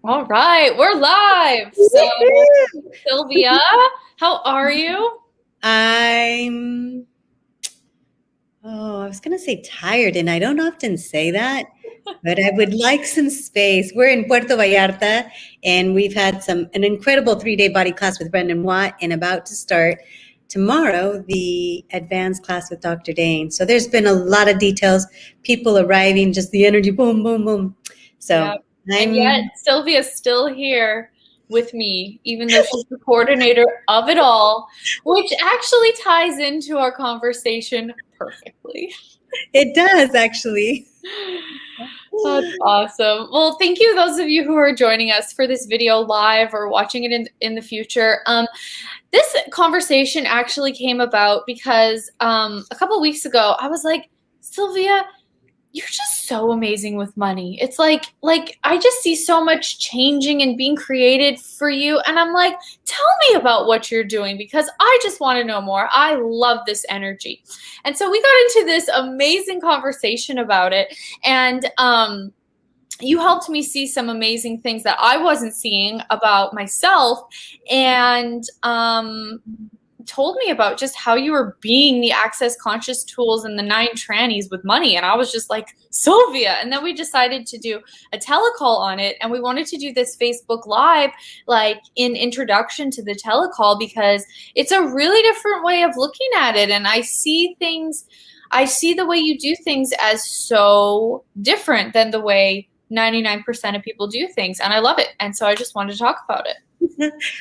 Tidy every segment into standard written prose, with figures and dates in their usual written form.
All right, we're live. So, Woohoo! Sylvia, how are you? I'm, I was going to say tired, and I don't often say that, but I would like some space. We're in Puerto Vallarta, and we've had an incredible 3-day body class with Brendan Watt, and about to start tomorrow the advanced class with Dr. Dane. So there's been a lot of details, people arriving, just the energy, boom, boom, boom. Yeah. So And yet, I'm Sylvia's still here with me, even though she's the coordinator of it all, which actually ties into our conversation perfectly. It does actually. That's awesome. Well, thank you, those of you who are joining us for this video live or watching it in the future. This conversation actually came about because a couple weeks ago, I was like, Sylvia, you're just so amazing with money. It's like I just see so much changing and being created for you. And I'm like, tell me about what you're doing because I just want to know more. I love this energy. And so we got into this amazing conversation about it. And you helped me see some amazing things that I wasn't seeing about myself. And told me about just how you were being the access conscious tools and the 9 trannies with money. And I was just like, Sylvia. And then we decided to do a telecall on it. And we wanted to do this Facebook Live, like in introduction to the telecall, because it's a really different way of looking at it. And I see the way you do things as so different than the way 99% of people do things. And I love it. And so I just wanted to talk about it.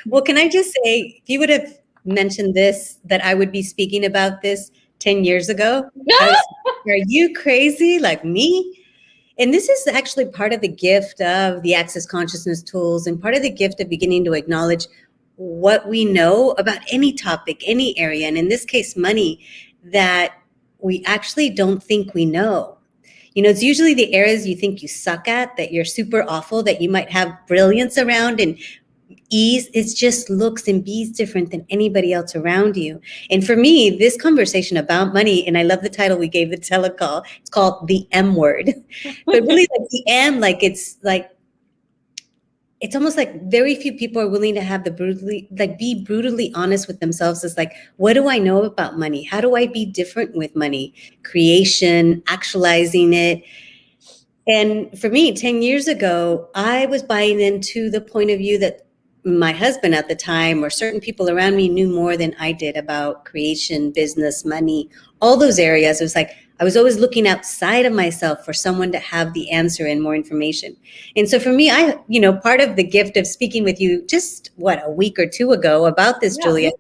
Well, can I just say, if you would have mentioned this, that I would be speaking about this 10 years ago, I was, are you crazy like me? And this is actually part of the gift of the access consciousness tools and part of the gift of beginning to acknowledge what we know about any topic, any area, and in this case, money, that we actually don't think we know. You know, it's usually the areas you think you suck at, that you're super awful, that you might have brilliance around and ease. It just looks and be's different than anybody else around you. And for me, this conversation about money, and I love the title we gave the telecall, it's called the M word. But really like the M, it's almost like very few people are willing to have be brutally honest with themselves. It's like, what do I know about money? How do I be different with money? Creation, actualizing it. And for me, 10 years ago, I was buying into the point of view that my husband at the time or certain people around me knew more than I did about creation, business, money, all those areas. It was like I was always looking outside of myself for someone to have the answer and more information. And so for me, part of the gift of speaking with you just a week or two ago about this, Yeah. Julia,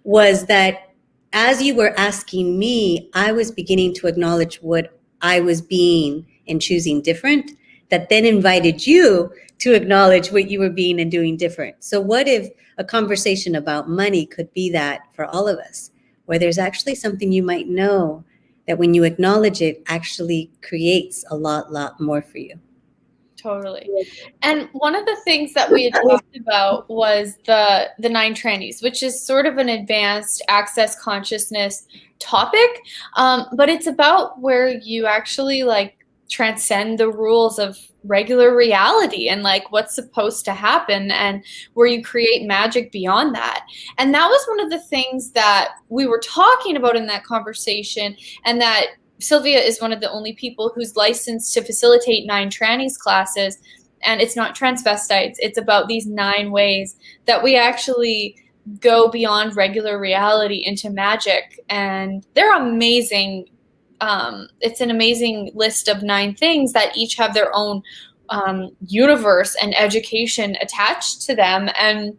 was that as you were asking me, I was beginning to acknowledge what I was being and choosing different, that then invited you to acknowledge what you were being and doing different. So what if a conversation about money could be that for all of us, where there's actually something you might know that when you acknowledge it actually creates a lot more for you. Totally. And one of the things that we had talked about was the 9 trannies, which is sort of an advanced access consciousness topic. But it's about where you actually like transcend the rules of regular reality and like what's supposed to happen and where you create magic beyond that. And that was one of the things that we were talking about in that conversation, and that Sylvia is one of the only people who's licensed to facilitate 9 trannies classes. And it's not transvestites. It's about these 9 ways that we actually go beyond regular reality into magic. And they're amazing. It's an amazing list of 9 things that each have their own universe and education attached to them. And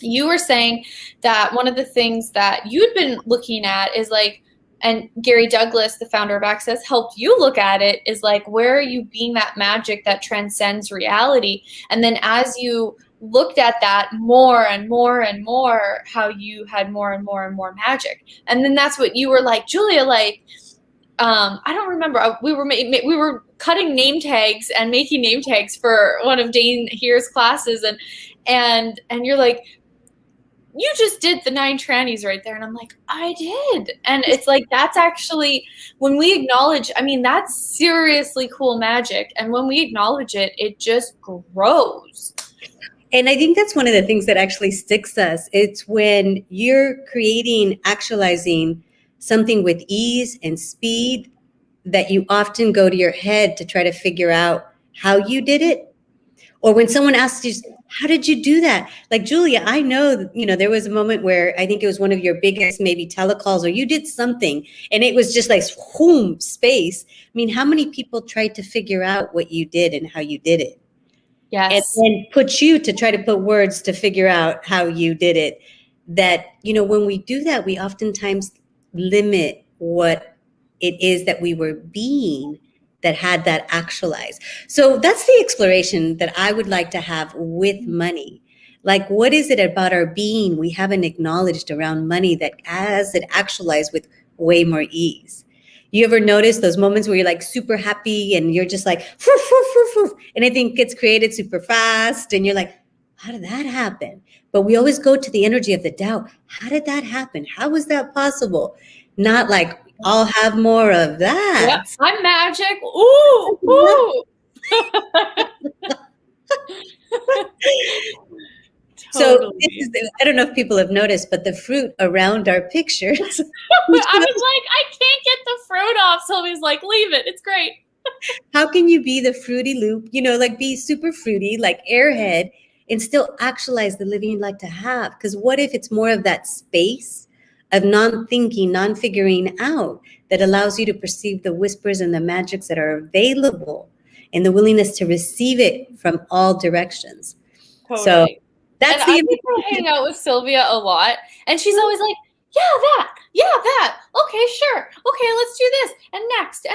you were saying that one of the things that you'd been looking at is like, and Gary Douglas, the founder of Access, helped you look at it, is like, where are you being that magic that transcends reality? And then as you looked at that more and more and more, how you had more and more and more magic. And then that's what you were like, Julia, like, I don't remember. We were cutting name tags and making name tags for one of Dane Here's classes, and you're like, you just did the 9 trannies right there. And I'm like, I did. And it's like, that's actually, when we acknowledge, I mean, that's seriously cool magic. And when we acknowledge it, it just grows. And I think that's one of the things that actually sticks us. It's when you're creating, actualizing something with ease and speed that you often go to your head to try to figure out how you did it. Or when someone asks you, how did you do that? Like, Julia, I know, there was a moment where I think it was one of your biggest maybe telecalls, or you did something and it was just like, whoom, space. I mean, how many people tried to figure out what you did and how you did it? And Yes. then put you to try to put words to figure out how you did it. That, when we do that, we oftentimes limit what it is that we were being that had that actualized. So that's the exploration that I would like to have with money. Like, what is it about our being we haven't acknowledged around money that has it actualized with way more ease? You ever notice those moments where you're like super happy and you're just like, foof, foof, foof, foof, and everything gets created super fast and you're like, how did that happen? But we always go to the energy of the doubt. How did that happen? How was that possible? Not like, I'll have more of that. Yeah, I'm magic. Ooh, ooh. So Totally. I don't know if people have noticed, but the fruit around our pictures. I was like, I can't get the fruit off. Sylvia's like, leave it. It's great. How can you be the Fruity Loop, like be super fruity, like airhead, and still actualize the living you'd like to have? Because what if it's more of that space of non-thinking, non-figuring out that allows you to perceive the whispers and the magics that are available and the willingness to receive it from all directions? Totally. So that's and I get to hang out with Sylvia a lot, and she's always like, yeah, that. Okay, sure. Okay, let's do this. And next.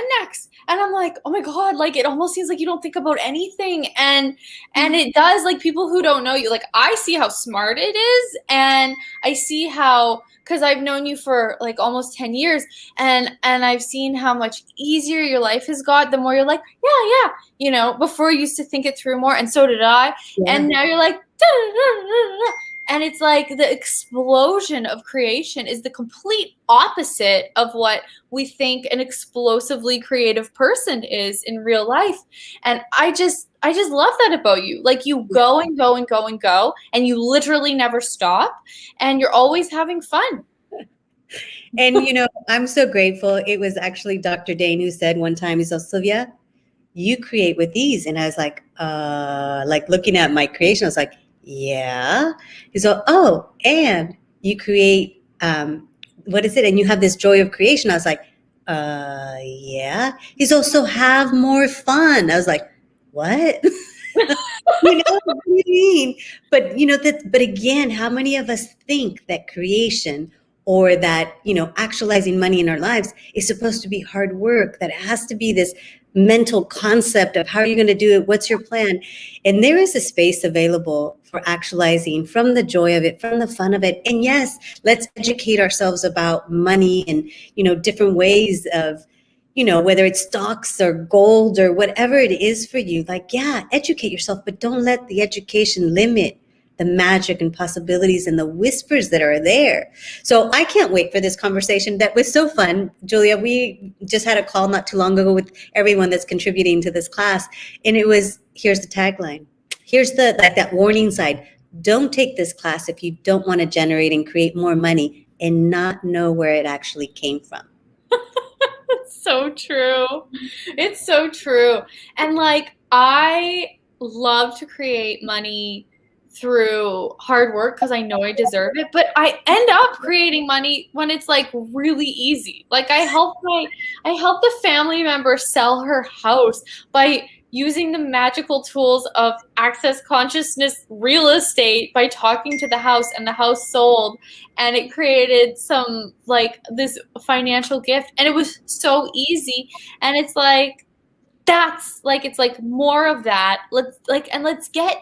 And I'm like, oh my God, like it almost seems like you don't think about anything. And it does, like people who don't know you, like I see how smart it is. And I see how, because I've known you for like almost 10 years and I've seen how much easier your life has got, the more you're like, yeah. Before you used to think it through more. And so did I. Yeah. And now you're like, and it's like the explosion of creation is the complete opposite of what we think an explosively creative person is in real life. And I just love that about you. Like you go and go and go and go, and you literally never stop, and you're always having fun. And, I'm so grateful. It was actually Dr. Dane who said one time, he said, Sylvia, you create with ease. And I was like looking at my creation, I was like, yeah. He's like, oh, and you create, what is it? And you have this joy of creation. I was like, yeah. He's also have more fun. I was like, what? What do you mean? But, but again, how many of us think that creation or that, actualizing money in our lives is supposed to be hard work, that it has to be this mental concept of how are you going to do it? What's your plan? And there is a space available for actualizing from the joy of it, from the fun of it. And yes, let's educate ourselves about money and, different ways of, whether it's stocks or gold or whatever it is for you, like, yeah, educate yourself, but don't let the education limit the magic and possibilities and the whispers that are there. So I can't wait for this conversation. That was so fun. Julia, we just had a call not too long ago with everyone that's contributing to this class. And it was, here's the tagline. Here's that warning side. Don't take this class if you don't want to generate and create more money and not know where it actually came from. It's so true. It's so true. And like, I love to create money through hard work because I know I deserve it, but I end up creating money when it's like really easy. Like I help the family member sell her house by using the magical tools of access consciousness real estate by talking to the house, and the house sold, and it created some like this financial gift, and it was so easy. And it's like, that's like, it's like more of that. Let's get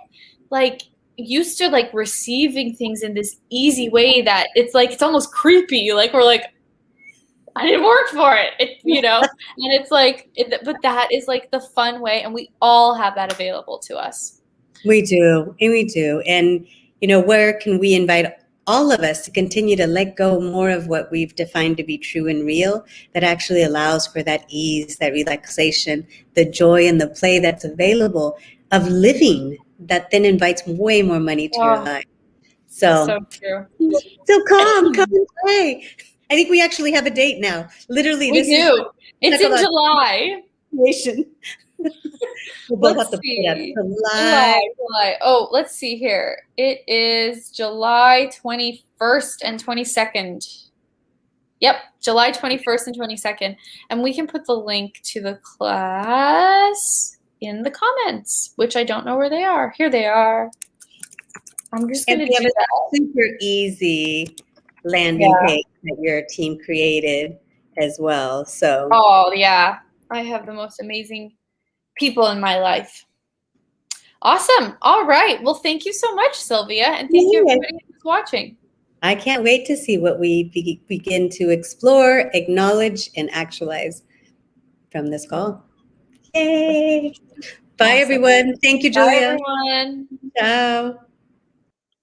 like used to like receiving things in this easy way that it's like, it's almost creepy. Like we're like, I didn't work for it, and it's like, but that is like the fun way. And we all have that available to us. We do. And we do. And, where can we invite all of us to continue to let go more of what we've defined to be true and real, that actually allows for that ease, that relaxation, the joy and the play that's available of living that then invites way more money to your Oh, life. so true. So come and play. I think we actually have a date now. Literally, We this is do. It's in about July. nation. We'll both have Let's to put it up. see. July. July. Oh, let's see here. It is July 21st and 22nd. Yep, July 21st and 22nd. And we can put the link to the class in the comments, which I don't know where they are. Here they are. I'm just going And to we do have that. a super easy landing page that your team created as well. So, oh, yeah. I have the most amazing people in my life. Awesome. All right. Well, thank you so much, Sylvia. And thank you, everybody who's watching. I can't wait to see what we begin to explore, acknowledge, and actualize from this call. Yay. Bye, everyone. Thank you, Julia. Bye, everyone. Ciao.